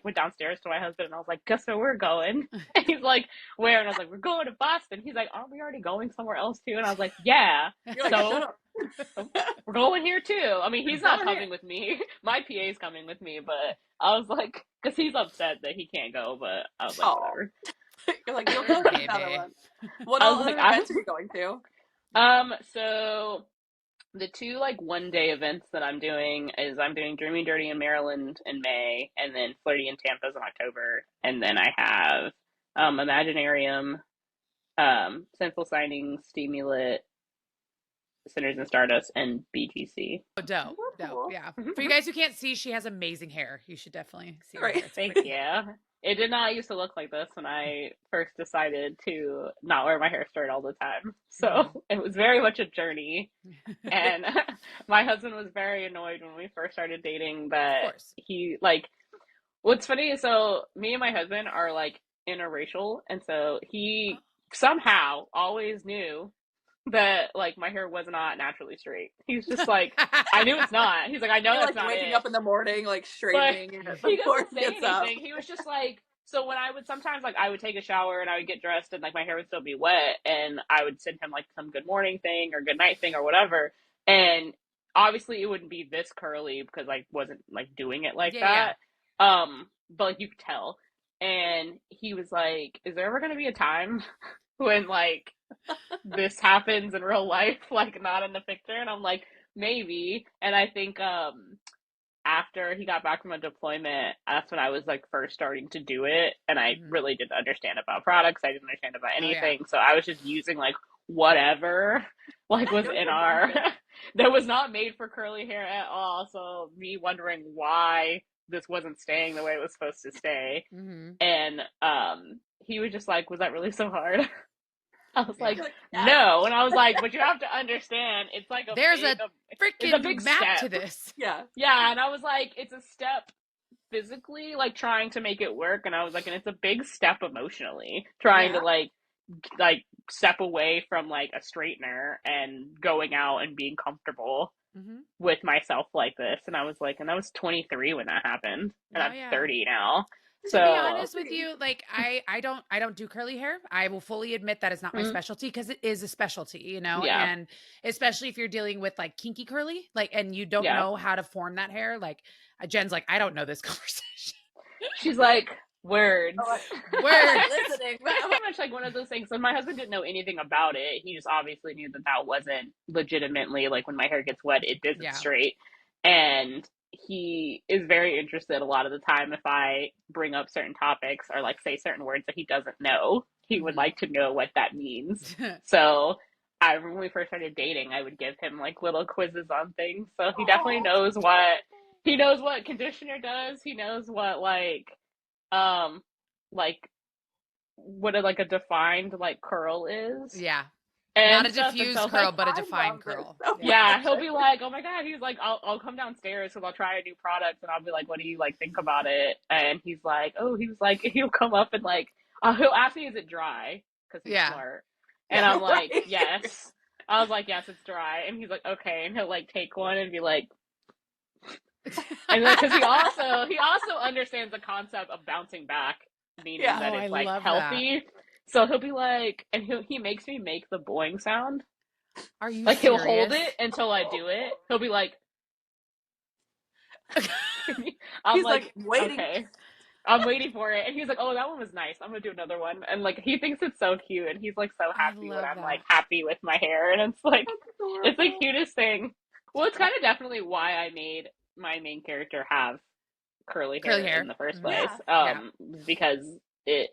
went downstairs to my husband and I was like, guess where we're going? And he's like, where? And I was like, we're going to Boston. He's like, aren't we already going somewhere else too? And I was like, yeah.
You're like,
So
shut up.
we're going here too. I mean, he's not
Going here.
coming with me. My PA's coming with me, but I was like, because he's upset that he can't go, but I was like,
Aw.
whatever.
You're like, you'll go
Baby.
another one. What
I
all
was like,
other events are you going to?
so the two like 1 day events that I'm doing is I'm doing Dreamy Dirty in Maryland in May, and then Flirty in Tampa's in October, and then I have Imaginarium, Sinful Sightings, Steamulet, Sinners and Stardust, and BGC.
Oh, dope. Dope.
Cool.
Yeah. For you guys who can't see, she has amazing hair. You should definitely see her
Right.
hair. It's
Thank
pretty.
you. It did not used to look like this when I first decided to not wear my hair straight all the time. So it was very much a journey. And my husband was very annoyed when we first started dating
Of
that
course.
he like what's funny is so me and my husband are like interracial, and so he somehow always knew that like my hair was not naturally straight. He's just like, I knew it's not. He's like, I know
You're
that's
like
not
waking
it.
up in the morning, like
But
straightening it
he
before
doesn't
he
say
gets up.
anything. He was just like, so when I would sometimes like I would take a shower and I would get dressed and like my hair would still be wet and I would send him like some good morning thing or good night thing or whatever. And obviously it wouldn't be this curly because I wasn't like doing it like
Yeah.
that. But like you could tell. And he was like, is there ever gonna be a time when like this happens in real life, like not in the picture? And I'm like, maybe. And I think after he got back from a deployment, that's when I was like first starting to do it, and I really didn't understand about products. I didn't understand about anything, so I was just using like whatever like was in our that was not made for curly hair at all. So me wondering why this wasn't staying the way it was supposed to stay, and he was just like, "Was that really so hard?" I was like, no. And I was like, but you have to understand, it's like
There's a freaking
big
map
step
to this.
Yeah.
Yeah. And I was like, it's a step physically, like trying to make it work. And I was like, and it's a big step emotionally, trying to like step away from like a straightener and going out and being comfortable with myself like this. And I was like, and I was 23 when that happened, and I'm 30 now.
To be honest with you, like I don't do curly hair. I will fully admit that is not my specialty because it is a specialty, you know?
Yeah.
And especially if you're dealing with like kinky curly, like, and you don't know how to form that hair. Like Jen's like, I don't know this conversation.
She's like, words.
Words.
Listening. Very much like one of those things. So my husband didn't know anything about it. He just obviously knew that that wasn't legitimately like when my hair gets wet, it isn't straight. And he is very interested a lot of the time if I bring up certain topics or like say certain words that he doesn't know. He would like to know what that means. So when we first started dating, I would give him like little quizzes on things. So he definitely knows what conditioner does. He knows what what a defined like curl is.
Yeah.
and
Not a
stuff. And
diffused
so
curl, but a
I
defined
love this
curl.
so
yeah, he'll be like, "Oh my god," he's like, "I'll come downstairs because I'll try a new product," and I'll be like, "What do you like think about it?" And he's like, "Oh," he was like, he'll come up and like, he'll ask me, "Is it dry?" Because he's
Yeah.
smart, and
Yeah.
I'm like,
Right.
"Yes." I was like, "Yes, it's dry," and he's like, "Okay," and he'll like take one and be like, and like, because he also understands the concept of bouncing back, meaning
Yeah.
that
Oh, I
it's like
love that.
healthy. So he'll be like, and he makes me make the boing sound.
Are you
Like he'll hold
serious?
it until I do it. He'll be like, I'm
He's like
like,
waiting.
okay. I'm waiting for it. And he's like, oh, that one was nice. I'm gonna do another one. And like he thinks it's so cute and he's like so
I
happy when
love
I'm like
that.
happy with my hair. And it's the
Adorable.
cutest thing. Well, it's kind of definitely why I made my main character have curly
Curly
hair
hair.
in the first
Mhm.
place.
Yeah.
Yeah.
Because it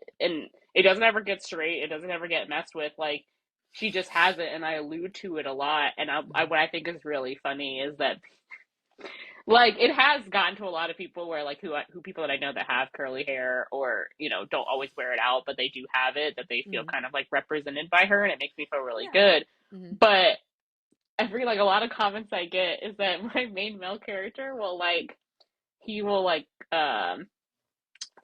doesn't ever get straight, it doesn't ever get messed with. Like she just has it and I allude to it a lot. And what I think is really funny is that like it has gotten to a lot of people where like who people that I know that have curly hair or don't always wear it out but they do have it, that they feel
Mhm.
kind of like represented by her, and it makes me feel really
Yeah.
good.
Mhm.
But every like a lot of comments I get is that my main male character will like he will like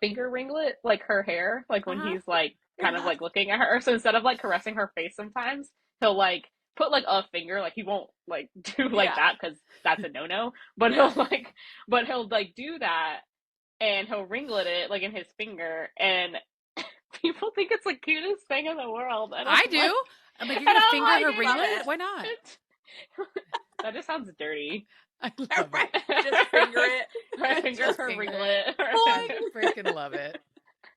finger ringlet like her hair like when
Uh-huh.
he's like kind of
Yeah.
like looking at her, so instead of like caressing her face sometimes he'll like put like a finger, like he won't like do like
Yeah.
that because that's a no-no, but
Yeah.
he'll like do that and he'll ringlet it like in his finger, and people think it's the cutest thing in the world, and
I do. I'm like, you're
and
gonna
I'm
finger
like,
her
I love
ringlet?
it.
Why not?
that just sounds dirty.
I love
Right.
it.
Just finger it.
I finger
Just
her
finger
ringlet.
boing.
I freaking love it.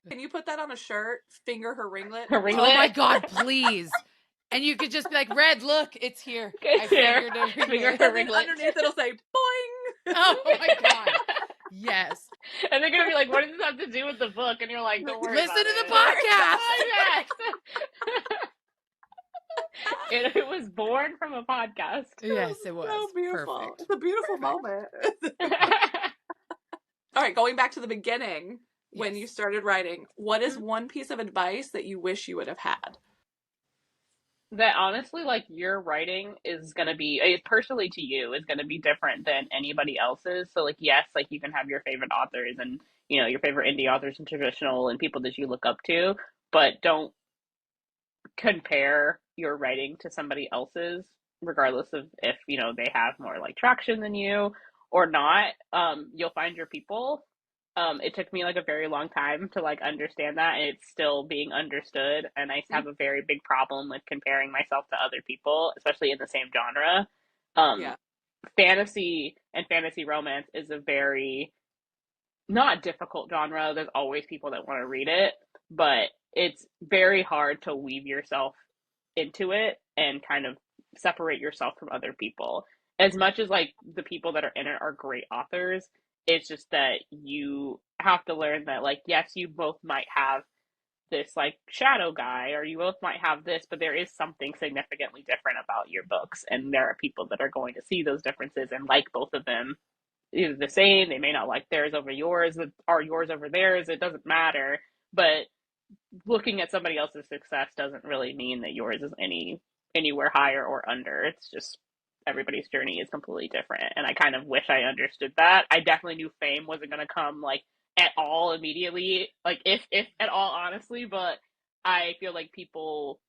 Can you put that on a shirt? Finger her ringlet.
Her
Oh my
ringlet.
God, please. And you could just be like, Red, look, it's here.
It's
I
here.
fingered a
Finger
ringlet.
her
And then
ringlet.
underneath it'll say boing.
Oh my God. Yes.
And they're gonna be like, "What does this have to do with the book?" And you're like, "Don't worry
Listen
about
to the
it."
podcast.
Oh, yes. it was born from a podcast.
Yes, it was.
So beautiful.
Perfect.
It's a beautiful moment. All right, going back to the beginning, when you started writing, what is one piece of advice that you wish you would have had?
That honestly, like your writing is gonna be, personally to you, is gonna be different than anybody else's. So like, yes, like you can have your favorite authors and your favorite indie authors and traditional and people that you look up to, but don't compare your writing to somebody else's, regardless of if they have more like traction than you or not. You'll find your people. It took me like a very long time to like understand that, and it's still being understood, and I have a very big problem with comparing myself to other people, especially in the same genre.
Yeah.
Fantasy and fantasy romance is a very not difficult genre. There's always people that want to read it, but it's very hard to weave yourself into it and kind of separate yourself from other people. As much as like the people that are in it are great authors, it's just that you have to learn that like, yes, you both might have this like shadow guy, or you both might have this, but there is something significantly different about your books, and there are people that are going to see those differences and like both of them either the same. They may not like theirs over yours or yours over theirs. It doesn't matter. But looking at somebody else's success doesn't really mean that yours is anywhere higher or under. It's just everybody's journey is completely different. And I kind of wish I understood that. I definitely knew fame wasn't going to come like at all immediately, like if at all, honestly. But I feel like people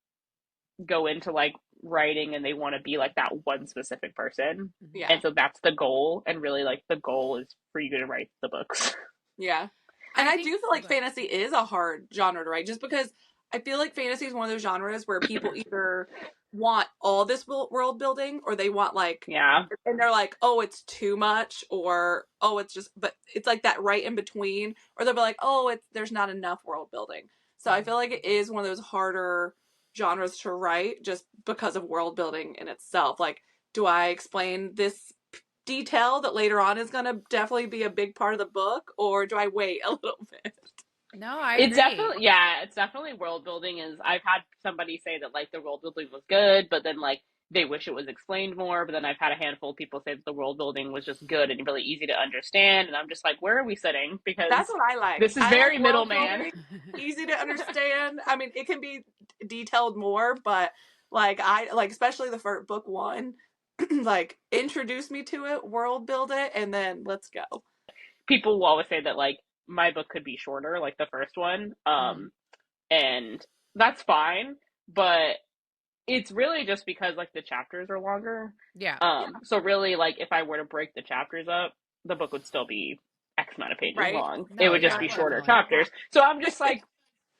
go into like writing and they want to be like that one specific person.
Yeah.
And so that's the goal. And really, like, the goal is for you to write the books.
Yeah. And I do feel like fantasy is a hard genre to write, just because I feel like fantasy is one of those genres where people either want all this world building, or they want like,
Yeah.
and they're like, oh, it's too much, or oh, it's just, but it's like that right in between, or they'll be like, oh, there's not enough world building. So I feel like it is one of those harder genres to write just because of world building in itself. Like, do I explain this detail that later on is going to definitely be a big part of the book, or do I wait a little bit?
No, I
It's
agree.
definitely world building. I've had somebody say that like the world building was good, but then like they wish it was explained more. But then I've had a handful of people say that the world building was just good and really easy to understand. And I'm just like, where are we sitting? Because
That's what I like.
This is
I
very
like world
middleman.
building, easy to understand. I mean, it can be detailed more, but Like I like, especially the first book one, like introduce me to it, world build it, and then let's go.
People will always say that like my book could be shorter, like the first one. And that's fine, but it's really just because like the chapters are longer.
Yeah.
So really, like if I were to break the chapters up, the book would still be X amount of pages
Right?
long. It
No,
would just
yeah,
be shorter
definitely.
chapters. So I'm just like,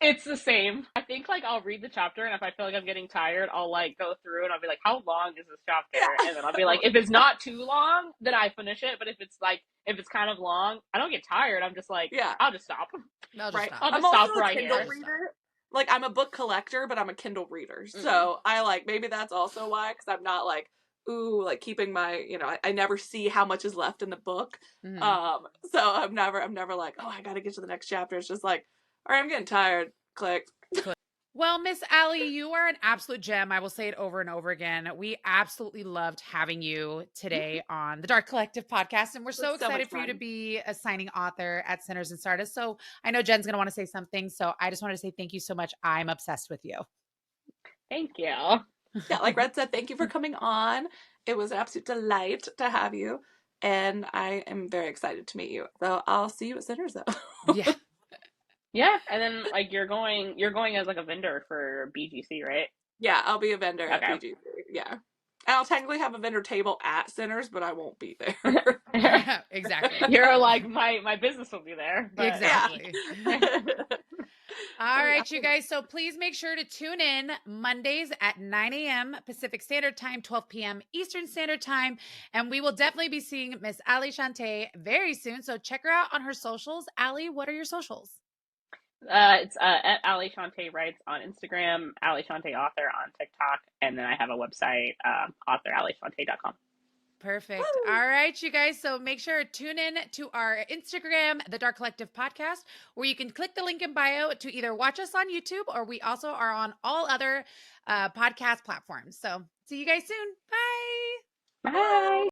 it's the same. I think like I'll read the chapter, and if I feel like I'm getting tired, I'll like go through and I'll be like, how long is this chapter?
Yeah.
And then I'll be like, if it's not too long, then I finish it. But if it's kind of long, I don't get tired. I'm just like,
Yeah.
I'll just stop.
I'll just
Right.
stop.
I'll
I'm
just
also
stop
a
right
Kindle
here.
reader. Like I'm a book collector, but I'm a Kindle reader. So I like, maybe that's also why, because I'm not like, ooh, like keeping my, I never see how much is left in the book. So I'm never like, oh, I gotta get to the next chapter. It's just like, all right, I'm getting tired. Click.
Well, Miss Allie, you are an absolute gem. I will say it over and over again. We absolutely loved having you today on the Dark Collective podcast. And we're so excited for you to be a signing author at Sinners and Stardust. So I know Jen's going to want to say something. So I just wanted to say thank you so much. I'm obsessed with you.
Thank you.
Yeah, like Red said, thank you for coming on. It was an absolute delight to have you. And I am very excited to meet you. So I'll see you at Sinners though.
Yeah.
Yeah, and then like you're going as like a vendor for BGC, right?
Yeah, I'll be a vendor at
Okay.
BGC. Yeah. And I'll technically have a vendor table at Sinners, but I won't be there.
Exactly.
You're like, my business will be there. But...
Exactly.
Yeah.
All right, you guys. So please make sure to tune in Mondays at 9 a.m. Pacific Standard Time, 12 p.m. Eastern Standard Time. And we will definitely be seeing Miss Allie Shante very soon. So check her out on her socials. Allie, what are your socials?
It's at Allie Shante Writes on Instagram, Allie Shante Author on TikTok, and then I have a website, authorallieshante.com.
Perfect. Woo! All right, you guys. So make sure to tune in to our Instagram, The Dark Collective Podcast, where you can click the link in bio to either watch us on YouTube, or we also are on all other podcast platforms. So see you guys soon. Bye.
Bye.